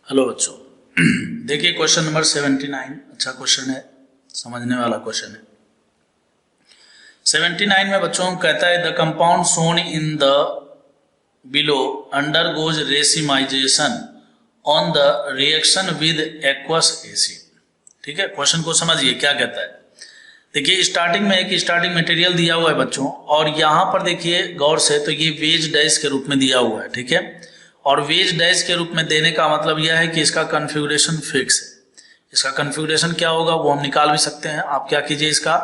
Hello बच्चों, देखिए question number 79 अच्छा क्वेश्चन है, समझने वाला क्वेश्चन है। 79 में बच्चों कहता है the compound shown in the below undergoes racemisation on the reaction with aqueous acid. ठीक है, क्वेश्चन को समझिए क्या कहता है। देखिए स्टार्टिंग में एक स्टार्टिंग मटेरियल दिया हुआ है बच्चों, और यहाँ पर देखिए गौर से तो ये वेज डैश के रूप में दिया हुआ है। ठीक है, और वेज डैश के रूप में देने का मतलब यह है कि इसका कन्फिगरेशन फिक्स है। इसका कन्फिगरेशन क्या होगा वो हम निकाल भी सकते हैं। आप क्या कीजिए, इसका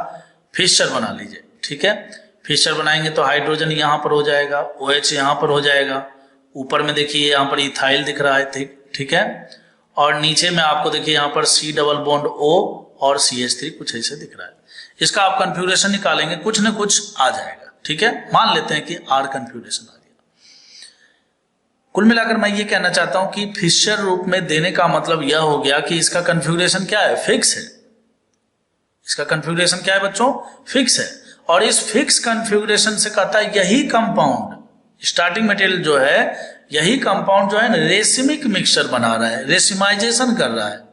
फिक्सचर बना लीजिए। ठीक है, फिक्सचर बनाएंगे तो हाइड्रोजन यहाँ पर हो जाएगा, OH यहाँ पर हो जाएगा, ऊपर में देखिए यहाँ पर इथाइल दिख रहा है। ठीक है, और नीचे में आपको देखिए यहाँ पर C डबल बॉन्ड O और CH3 कुछ ऐसे दिख रहा है। इसका आप कन्फिगरेशन निकालेंगे, कुछ न कुछ आ जाएगा। ठीक है, मान लेते हैं कि R कन्फिगरेशन आ गया। कुल मिलाकर मैं ये कहना चाहता हूं कि फिक्सचर रूप में देने का मतलब यह हो गया कि इसका कन्फिगरेशन क्या है, फिक्स है। इसका कन्फिगरेशन क्या है बच्चों, फिक्स है। और इस फिक्स कन्फिगरेशन से कहता है यही कंपाउंड स्टार्टिंग मटेरियल जो है, यही कंपाउंड जो है रेसिमिक मिक्सचर बना रहा है, रेसिमाइजेशन कर रहा है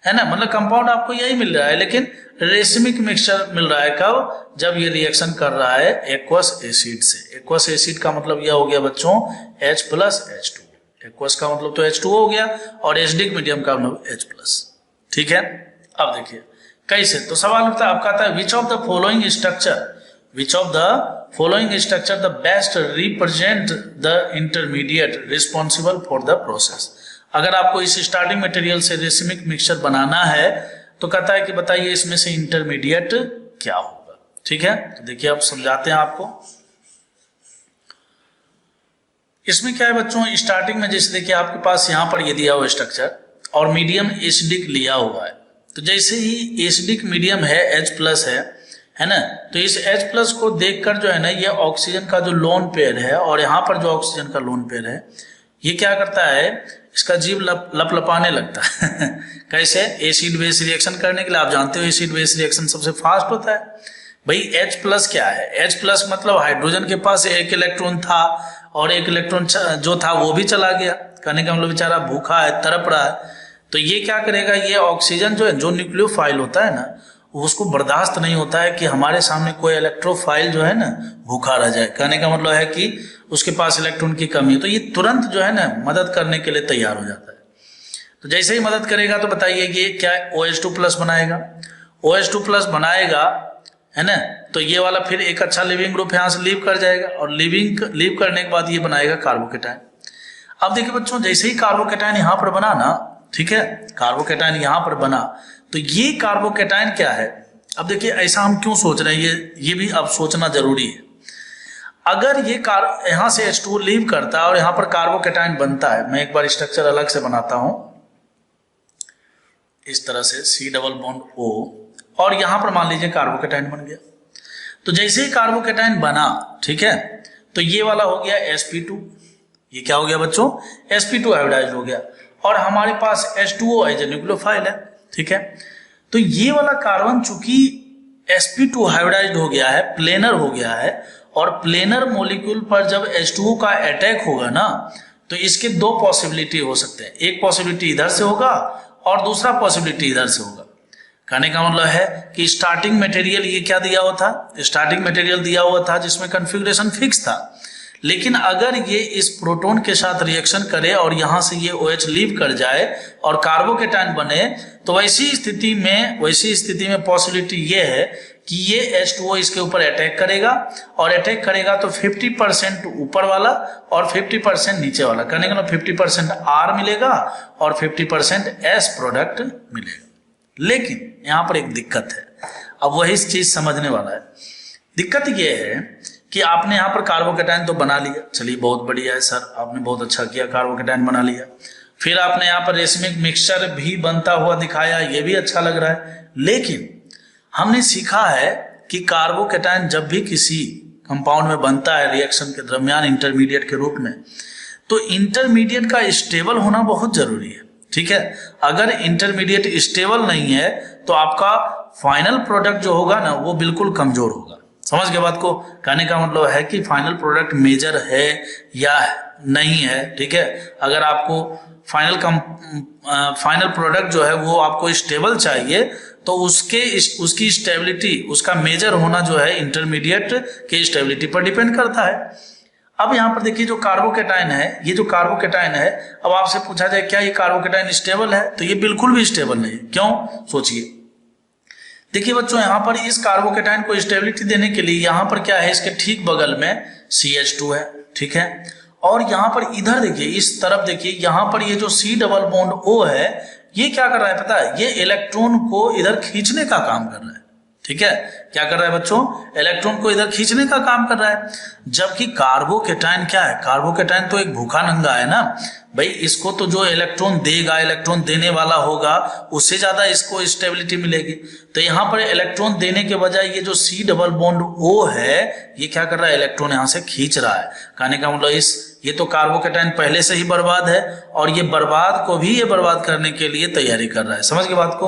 ना। मतलब कंपाउंड आपको यही मिल रहा है, लेकिन रेसिमिक मिक्सचर मिल रहा है कब, जब ये रिएक्शन कर रहा है एक्वस एसिड से। एक्वस एसिड का मतलब यह हो गया बच्चों H प्लस H2। एक्वस का मतलब तो H2 हो गया, और एसिडिक मीडियम का मतलब H प्लस। ठीक है, अब देखिए कैसे, तो सवाल उठता है, आपका आता है which of the following structure the best represent the intermediate responsible for the process. अगर आपको इस स्टार्टिंग मटेरियल से रेसिमिक मिक्सचर बनाना है तो कहता है कि बताइए इसमें से इंटरमीडिएट क्या होगा। ठीक है, तो देखिए अब समझाते हैं आपको। इसमें क्या है बच्चों, स्टार्टिंग में जैसे देखिए आपके पास यहां पर ये दिया हुआ स्ट्रक्चर और मीडियम एसिडिक लिया हुआ है। तो जैसे ही एसिडिक मीडियम है H प्लस है ना, तो इस H प्लस को देखकर जो है ना ये ऑक्सीजन का जो लोन पेयर है और यहाँ पर जो ऑक्सीजन का लोन पेयर है, ये क्या करता है, इसका जीव लपलपाने लगता है। कैसे, एसिड बेस रिएक्शन करने के लिए। आप जानते हो एसिड बेस रिएक्शन सबसे फास्ट होता है। भाई H प्लस क्या है, H प्लस मतलब हाइड्रोजन के पास एक इलेक्ट्रॉन था और एक इलेक्ट्रॉन जो था वो भी चला गया। कहने का मतलब बेचारा भूखा है, तड़प रहा है। तो ये क्या करेगा, ये ऑक्सीजन जो है, जो न्यूक्लियोफाइल होता है ना, उसको बर्दाश्त नहीं होता है कि हमारे सामने कोई इलेक्ट्रोफाइल जो है ना भूखा रह जाए। कहने का मतलब है कि उसके पास इलेक्ट्रॉन की कमी है, तो ये तुरंत जो है ना मदद करने के लिए तैयार हो जाता है। तो जैसे ही मदद करेगा तो बताइए ये क्या OH2 प्लस बनाएगा। OH2 प्लस बनाएगा है ना, तो ये वाला फिर एक अच्छा लिविंग ग्रुप यहाँ से लीव कर जाएगा, और लीव करने के बाद ये बनाएगा कार्बोकेटाइन। अब देखिए बच्चों, जैसे ही कार्बोकेटाइन यहाँ पर बना ना, ठीक है, कार्बोकेटाइन यहाँ पर बना, तो ये कार्बोकेटाइन क्या है। अब देखिए ऐसा हम क्यों सोच रहे हैं, ये भी अब सोचना जरूरी है। अगर ये यहाँ से H2 लीव करता है और यहाँ पर कार्बोकेटाइन बनता है, मैं एक बार स्ट्रक्चर अलग से बनाता हूं, इस तरह से C डबल बॉन्ड O, और यहां पर मान लीजिए कार्बोकेटाइन बन गया। तो जैसे ही कार्बोकेटाइन बना, ठीक है, तो ये वाला हो गया sp2। ये क्या हो गया बच्चों, sp2 हाइब्रिडाइज्ड हो गया, और हमारे पास H2O है जो न्यूक्लियोफाइल है। ठीक है, तो ये वाला कार्बन चूंकि sp2 हाइब्रिडाइज्ड हो गया है, प्लेनर हो गया है, और प्लेनर मॉलिक्यूल पर जब H2O का अटैक होगा ना, तो इसके दो पॉसिबिलिटी हो सकते हैं। एक पॉसिबिलिटी इधर से होगा और दूसरा पॉसिबिलिटी इधर से होगा। कहने का मतलब है कि स्टार्टिंग मटेरियल ये क्या दिया हुआ था, स्टार्टिंग मटेरियल दिया हुआ था जिसमें कन्फिगरेशन फिक्स था, लेकिन अगर ये इस प्रोटॉन के साथ रिएक्शन करे और यहां से ये OH लीव कर जाए और कार्बोकेटाइन बने, तो वैसी स्थिति में पॉसिबिलिटी ये है कि ये H2O इसके ऊपर अटैक करेगा, और अटैक करेगा तो 50% ऊपर वाला और 50% नीचे वाला। कहने का 50% R मिलेगा और 50% S प्रोडक्ट मिलेगा। लेकिन यहाँ पर एक दिक्कत है, अब वही चीज समझने वाला है। दिक्कत ये है कि आपने यहाँ पर कार्बोकेटाइन तो बना लिया, चलिए बहुत बढ़िया है सर, आपने बहुत अच्छा किया, कार्बोकेटाइन बना लिया। फिर आपने यहाँ पर रेसिमिक मिक्सचर भी बनता हुआ दिखाया, ये भी अच्छा लग रहा है। लेकिन हमने सीखा है कि कार्बोकेटाइन जब भी किसी कंपाउंड में बनता है रिएक्शन के दरमियान इंटरमीडिएट के रूप में, तो इंटरमीडिएट का स्टेबल होना बहुत जरूरी है। ठीक है, अगर इंटरमीडिएट स्टेबल नहीं है तो आपका फाइनल प्रोडक्ट जो होगा ना वो बिल्कुल कमजोर होगा। समझ के बात को? कहने का मतलब है कि फाइनल प्रोडक्ट मेजर है या नहीं है, ठीक है। अगर आपको फाइनल प्रोडक्ट जो है वो आपको स्टेबल चाहिए तो उसकी स्टेबिलिटी, उसका मेजर होना जो है इंटरमीडिएट के स्टेबिलिटी पर डिपेंड करता है। अब यहाँ पर देखिए जो कार्बोकेटाइन है, ये जो कार्बोकेटाइन है, अब आपसे पूछा जाए क्या ये कार्बोकेटाइन स्टेबल है, तो ये बिल्कुल भी स्टेबल नहीं है। क्यों? सोचिए। देखिए बच्चों, यहाँ पर इस कार्बोकेटाइन को स्टेबिलिटी देने के लिए यहाँ पर क्या है, इसके ठीक बगल में CH2 है, ठीक है। और यहाँ पर इधर देखिए, इस तरफ देखिए, यहाँ पर ये जो C डबल बॉन्ड O है, ये क्या कर रहा है पता है? ये इलेक्ट्रॉन को इधर खींचने का काम कर रहा है, ठीक है। क्या कर रहा है बच्चों? इलेक्ट्रॉन को इधर खींचने का काम कर रहा है। जबकि कार्बोकेटाइन क्या है? कार्बोकेटाइन तो एक भूखा नंगा है ना भाई, इसको तो जो इलेक्ट्रॉन देगा, इलेक्ट्रॉन देने वाला होगा, उससे ज्यादा इसको स्टेबिलिटी मिलेगी। तो यहाँ पर इलेक्ट्रॉन देने के बजाय ये जो C डबल बॉन्ड O है, ये क्या कर रहा है? इलेक्ट्रॉन यहाँ से खींच रहा है। कहने का मतलब ये तो कार्बोकेटाइन पहले से ही बर्बाद है और ये बर्बाद करने के लिए तैयारी कर रहा है। समझ के बात को?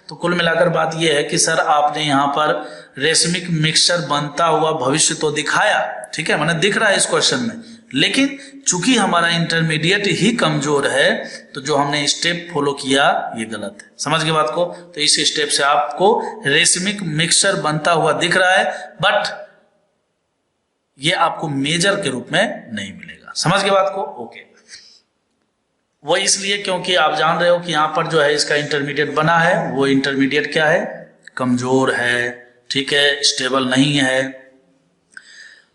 तो कुल मिलाकर बात ये है कि सर आपने यहाँ पर रेशमिक मिक्सचर बनता हुआ भविष्य तो दिखाया, ठीक है, मैंने दिख रहा है इस क्वेश्चन में, लेकिन चूंकि हमारा इंटरमीडिएट ही कमजोर है तो जो हमने स्टेप फॉलो किया ये गलत है। समझ के बात को? तो इस स्टेप से आपको रेशमिक मिक्सचर बनता हुआ दिख रहा है, बट ये आपको मेजर के रूप में नहीं मिलेगा। समझ के बात को? ओके। वो इसलिए क्योंकि आप जान रहे हो कि यहाँ पर जो है इसका इंटरमीडिएट बना है, वो इंटरमीडिएट क्या है? कमजोर है, ठीक है, स्टेबल नहीं है।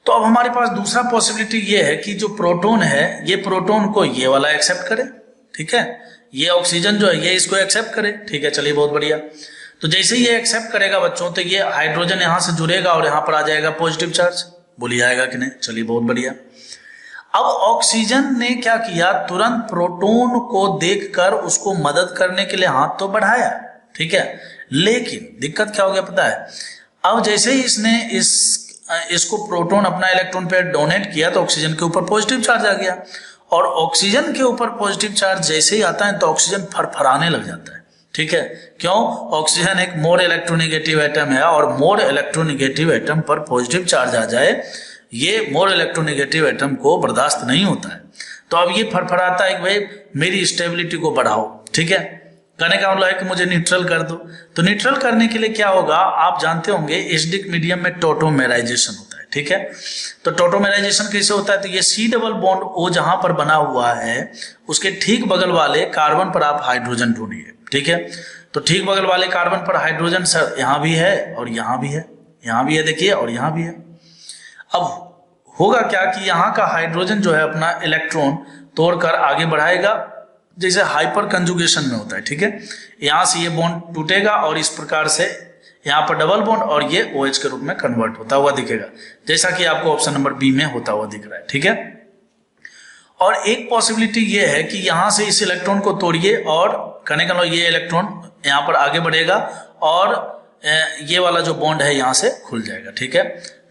तो अब हमारे पास दूसरा पॉसिबिलिटी ये है कि जो प्रोटॉन है, ये प्रोटॉन को ये वाला एक्सेप्ट करे, ठीक है, ये ऑक्सीजन जो है ये इसको एक्सेप्ट करे, ठीक है, चलिए बहुत बढ़िया। तो जैसे ये एक्सेप्ट करेगा बच्चों, तो ये हाइड्रोजन यहां से जुड़ेगा और यहां पर आ जाएगा पॉजिटिव चार्ज। बोलिए आएगा कि नहीं? चलिए बहुत बढ़िया। अब ऑक्सीजन ने क्या किया? तुरंत प्रोटॉन को देखकर उसको मदद करने के लिए हाथ तो बढ़ाया, ठीक है, लेकिन दिक्कत क्या हो गया पता है? अब जैसे ही इसने इसको प्रोटॉन अपना इलेक्ट्रॉन पेयर डोनेट किया तो ऑक्सीजन के ऊपर पॉजिटिव चार्ज आ गया, और ऑक्सीजन के ऊपर पॉजिटिव चार्ज जैसे ही आता है तो ऑक्सीजन फरफराने लग जाता है, ठीक है। क्यों? ऑक्सीजन एक मोर इलेक्ट्रोनेगेटिव एटम है और मोर इलेक्ट्रोनेगेटिव एटम पर पॉजिटिव चार्ज आ जाए, ये मोर इलेक्ट्रोनेगेटिव एटम को बर्दाश्त नहीं होता है। तो अब ये फरफराता है कि भाई मेरी स्टेबिलिटी को बढ़ाओ, ठीक है। कहने का मतलब है कि मुझे न्यूट्रल कर दो। तो न्यूट्रल करने के लिए क्या होगा? आप जानते होंगे एसिडिक मीडियम में टोटोमेराइजेशन होता है, ठीक है। तो टोटोमेराइजेशन कैसे होता है? तो ये C डबल बॉन्ड O जहां पर बना हुआ है उसके ठीक बगल वाले कार्बन पर आप हाइड्रोजन ढूंढिए, ठीक है। तो ठीक बगल वाले कार्बन पर हाइड्रोजन सर यहाँ भी है और यहाँ भी है, यहाँ भी है देखिए, और यहाँ भी है। अब होगा क्या कि यहाँ का हाइड्रोजन जो है अपना इलेक्ट्रॉन तोड़कर आगे बढ़ाएगा, जैसे हाइपर कंजुगेशन में होता है, ठीक है। यहां से ये बॉन्ड टूटेगा और इस प्रकार से यहाँ पर डबल बॉन्ड और ये OH के रूप में कन्वर्ट होता हुआ दिखेगा, जैसा कि आपको ऑप्शन नंबर बी में होता हुआ दिख रहा है, ठीक है। और एक पॉसिबिलिटी ये है कि यहां से इस इलेक्ट्रॉन को तोड़िए और कहने का मतलब ये इलेक्ट्रॉन यहाँ पर आगे बढ़ेगा और ये वाला जो बॉन्ड है यहाँ से खुल जाएगा, ठीक है।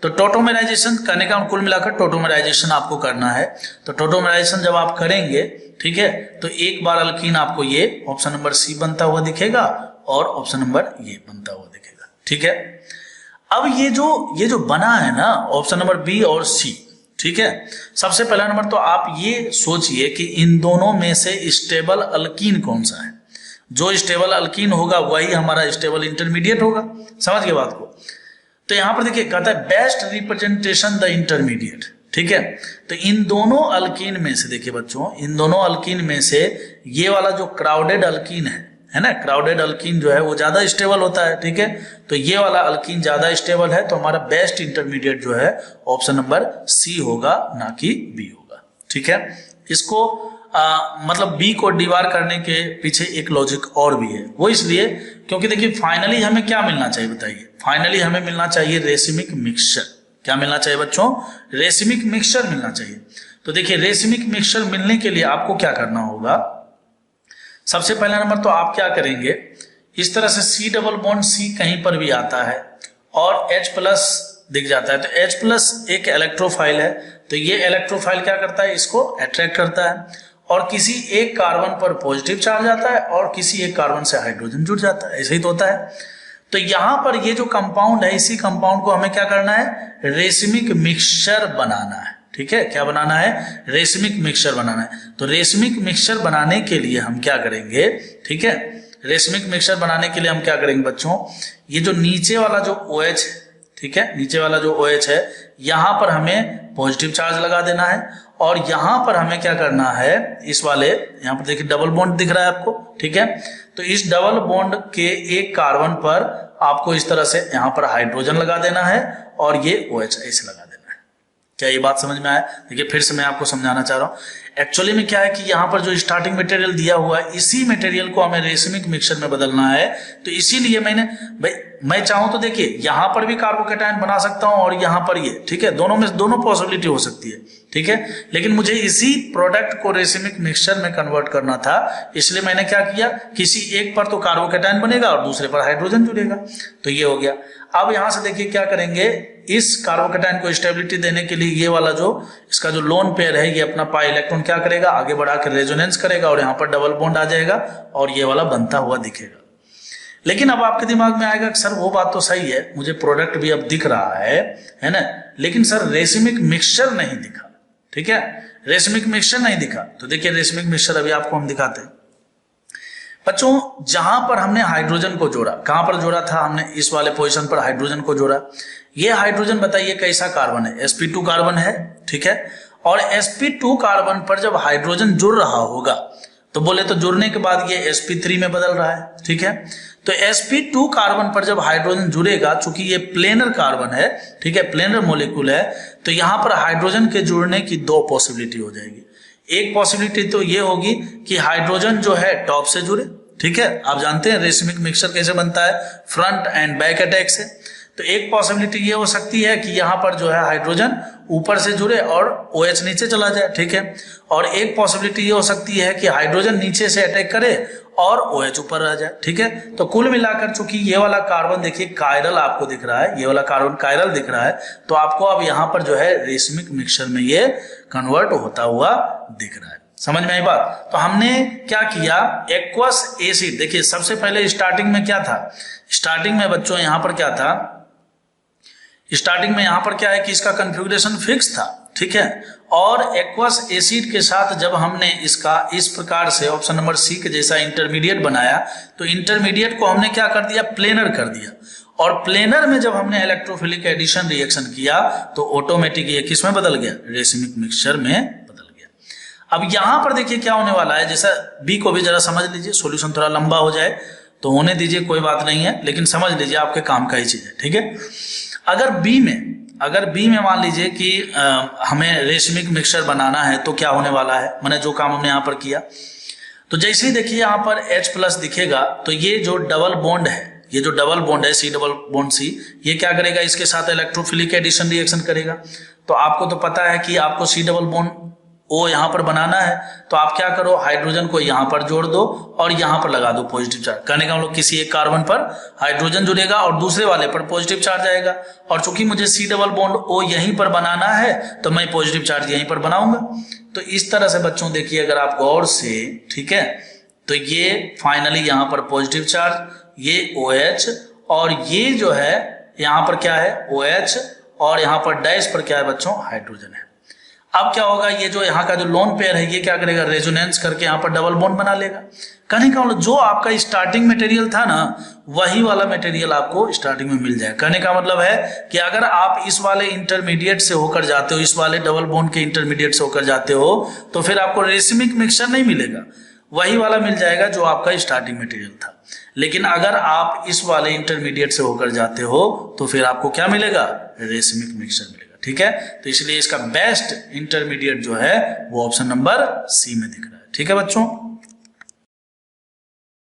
तो टोटोमेराइजेशन करने का कुल मिलाकर टोटोमेराइजेशन आपको करना है। तो टोटोमेराइजेशन जब आप करेंगे, ठीक है, तो एक बार अल्कीन आपको ये ऑप्शन नंबर C बनता हुआ दिखेगा और ऑप्शन नंबर ये बनता हुआ दिखेगा, ठीक है। अब ये जो बना है ना ऑप्शन नंबर B और C, ठीक है, सबसे पहला नंबर तो आप ये सोचिए कि इन दोनों में से स्टेबल अल्कीन कौन सा है। जो स्टेबल अल्कीन होगा वही हमारा स्टेबल इंटरमीडिएट होगा। समझ गए बात को? तो यहां पर देखिए कहता है बेस्ट रिप्रेजेंटेशन द इंटरमीडिएट, ठीक है। तो इन दोनों अल्कीन में से देखिए बच्चों, इन दोनों अल्कीन में से ये वाला जो क्राउडेड अल्कीन है ना, क्राउडेड अल्कीन जो है वो ज्यादा स्टेबल होता है, ठीक है। तो ये वाला अल्कीन ज्यादा स्टेबल है, तो हमारा बेस्ट इंटरमीडिएट जो है ऑप्शन नंबर C होगा, ना कि B होगा, ठीक है। इसको मतलब B को डिवार करने के पीछे एक लॉजिक और भी है, वो इसलिए क्योंकि देखिए फाइनली हमें क्या मिलना चाहिए बताइए? फाइनली हमें मिलना चाहिए रेसिमिक मिक्सचर। क्या मिलना चाहिए बच्चों? रेसिमिक मिक्सचर मिलना चाहिए। तो देखिए रेसिमिक मिक्सचर मिलने के लिए आपको क्या करना होगा? सबसे पहला नंबर तो आप क्या करेंगे, इस तरह से C डबल बॉन्ड C कहीं पर भी आता है और H प्लस दिख जाता है, तो H प्लस एक इलेक्ट्रोफाइल है, तो ये इलेक्ट्रोफाइल क्या करता है? इसको अट्रैक्ट करता है और किसी एक कार्बन पर पॉजिटिव चार्ज आता है और किसी एक कार्बन से हाइड्रोजन जुड़ जाता है, ऐसे ही तो होता है। तो यहां पर ये जो कंपाउंड है, इसी कंपाउंड को हमें क्या करना है, रेशमिक मिक्सचर बनाना है। ठीक है, क्या बनाना है, रेशमिक मिक्सचर बनाना है। तो रेशमिक मिक्सचर बनाने के लिए हम क्या करेंगे, ठीक है, रेशमिक मिक्सचर बनाने के लिए हम क्या करेंगे बच्चों, ये जो नीचे वाला जो OH, ठीक है, नीचे वाला जो OH है, यहां पर हमें पॉजिटिव चार्ज लगा देना है और यहां पर हमें क्या करना है, इस वाले यहां पर देखिए डबल बॉन्ड दिख रहा है आपको, ठीक है, तो इस डबल बॉन्ड के एक कार्बन पर आपको इस तरह से यहां पर हाइड्रोजन लगा देना है और ये OH ऐसे लगा देना है। क्या ये बात समझ में आया? देखिए फिर से मैं आपको समझाना चाह रहा हूं। एक्चुअली में क्या है कि यहाँ पर जो स्टार्टिंग मटेरियल दिया हुआ है, इसी मटेरियल को हमें रेशमिक मिक्सचर में बदलना है। तो इसीलिए मैं चाहूं तो देखिए यहाँ पर भी कार्बोकेटायन बना सकता हूं और यहाँ पर ये, ठीक है, दोनों में दोनों पॉसिबिलिटी हो सकती है, ठीक है, लेकिन मुझे इसी प्रोडक्ट को रेशमिक मिक्सचर में कन्वर्ट करना था, इसलिए मैंने क्या किया, किसी एक पर तो कार्बोकेटायन बनेगा और दूसरे पर हाइड्रोजन जुड़ेगा। तो ये हो गया। अब यहां से देखिए क्या करेंगे, इस कार्बोकेटायन को स्टेबिलिटी देने के लिए ये वाला जो इसका जो लोन पेयर है, ये अपना पाई इलेक्ट्रॉन क्या करेगा, आगे बढ़ाकर रेजोनेंस करेगा और यहाँ पर डबल बॉन्ड आ जाएगा और ये वाला बनता हुआ दिखेगा। लेकिन अब आपके दिमाग में आएगा कि सर वो बात तो सही है, मुझे प्रोडक्ट भी अब दिख रहा है ना, लेकिन सर रेशमिक मिक्सचर नहीं दिखा। ठीक है, रेशमिक मिक्सचर नहीं दिखा। तो देखिए रेशमिक मिक्सचर अभी आपको हम दिखाते हैं बच्चों। जहां पर हमने हाइड्रोजन को जोड़ा, कहां पर जोड़ा था हमने, इस वाले पोजीशन पर हाइड्रोजन को जोड़ा। ये हाइड्रोजन बताइए कैसा कार्बन है, sp2 कार्बन है, ठीक है, और sp2 कार्बन पर जब हाइड्रोजन जुड़ रहा होगा तो बोले तो जुड़ने के बाद ये sp3 में बदल रहा है, ठीक है। तो sp2 कार्बन पर जब हाइड्रोजन जुड़ेगा, चूंकि ये प्लेनर कार्बन है, ठीक है, प्लेनर मॉलिक्यूल है, तो यहां पर हाइड्रोजन के जुड़ने की दो पॉसिबिलिटी हो जाएगी। एक पॉसिबिलिटी तो ये होगी कि हाइड्रोजन जो है टॉप से जुड़े, ठीक है, आप जानते हैं रेशमिक मिक्सचर कैसे बनता है, फ्रंट एंड बैक अटैक से। तो एक पॉसिबिलिटी ये हो सकती है कि यहाँ पर जो है हाइड्रोजन ऊपर से जुड़े और OH नीचे चला जाए, ठीक है, और एक पॉसिबिलिटी ये हो सकती है कि हाइड्रोजन नीचे से अटैक करे और OH ऊपर रह जाए, ठीक है। तो कुल मिलाकर चूंकि ये वाला कार्बन देखिए कायरल आपको दिख रहा है, ये वाला कार्बन कायरल दिख रहा है, तो आपको अब यहाँ पर जो है रेशमिक मिक्सचर में ये कन्वर्ट होता हुआ दिख रहा है। समझ में आई बात? तो हमने क्या किया, एक्वस एसिड, देखिए सबसे पहले स्टार्टिंग में क्या था, स्टार्टिंग में बच्चों यहाँ पर क्या था, स्टार्टिंग में यहां पर क्या है कि इसका कॉन्फ़िगरेशन फिक्स था, ठीक है, और एक्वस एसिड के साथ जब हमने इसका इस प्रकार से ऑप्शन नंबर सी के जैसा इंटरमीडिएट बनाया, तो इंटरमीडिएट को हमने क्या कर दिया, प्लेनर कर दिया, और प्लेनर में जब हमने इलेक्ट्रोफिलिक एडिशन रिएक्शन किया तो ऑटोमेटिक ये किस में बदल गया, रेशमिक मिक्सचर में बदल गया। अब यहां पर देखिए क्या होने वाला है, जैसा बी को भी जरा समझ लीजिए, सॉल्यूशन थोड़ा लंबा हो जाए तो होने दीजिए, कोई बात नहीं है, लेकिन समझ लीजिए आपके काम का ही चीज है, ठीक है। अगर बी में मान लीजिए कि हमें रेशमिक मिक्सचर बनाना है तो क्या होने वाला है, मैंने जो काम हमने यहाँ पर किया, तो जैसे ही देखिए यहाँ पर H+ दिखेगा तो ये जो डबल बॉन्ड है, ये जो डबल बॉन्ड है C डबल बॉन्ड C, ये क्या करेगा, इसके साथ इलेक्ट्रोफिलिक एडिशन रिएक्शन करेगा। तो आपको तो पता है कि आपको C डबल बॉन्ड O यहाँ पर बनाना है, तो आप क्या करो, हाइड्रोजन को यहाँ पर जोड़ दो और यहाँ पर लगा दो पॉजिटिव चार्ज। कहने का हम लोग किसी एक कार्बन पर हाइड्रोजन जुड़ेगा और दूसरे वाले पर पॉजिटिव चार्ज आएगा, और चूंकि मुझे C डबल बॉन्ड O यहीं पर बनाना है तो मैं पॉजिटिव चार्ज यहीं पर बनाऊंगा। तो इस तरह से बच्चों देखिए अगर आप गौर से, ठीक है, तो ये फाइनली यहाँ पर पॉजिटिव चार्ज, ये OH, और ये जो है यहाँ पर क्या है OH, और यहाँ पर डैश पर क्या है बच्चों, हाइड्रोजन है। अब क्या होगा, ये जो यहाँ का जो लोन पेयर है ये क्या करेगा, रेजोनेंस करके यहाँ पर डबल बॉन्ड बना लेगा। कहने का मतलब जो आपका स्टार्टिंग मटेरियल था ना, वही वाला मटेरियल आपको स्टार्टिंग में मिल जाए। कहने का मतलब है कि अगर आप इस वाले इंटरमीडिएट से होकर जाते हो, इस वाले डबल बॉन्ड के इंटरमीडिएट से होकर जाते हो, तो फिर आपको रेशमिक मिक्सचर नहीं मिलेगा, वही वाला मिल जाएगा जो आपका स्टार्टिंग मटेरियल था। लेकिन अगर आप इस वाले इंटरमीडिएट से होकर जाते हो तो फिर आपको क्या मिलेगा, रेशमिक मिक्सचर मिलेगा, ठीक है। तो इसलिए इसका बेस्ट इंटरमीडिएट जो है वो ऑप्शन नंबर सी में दिख रहा है, ठीक है बच्चों।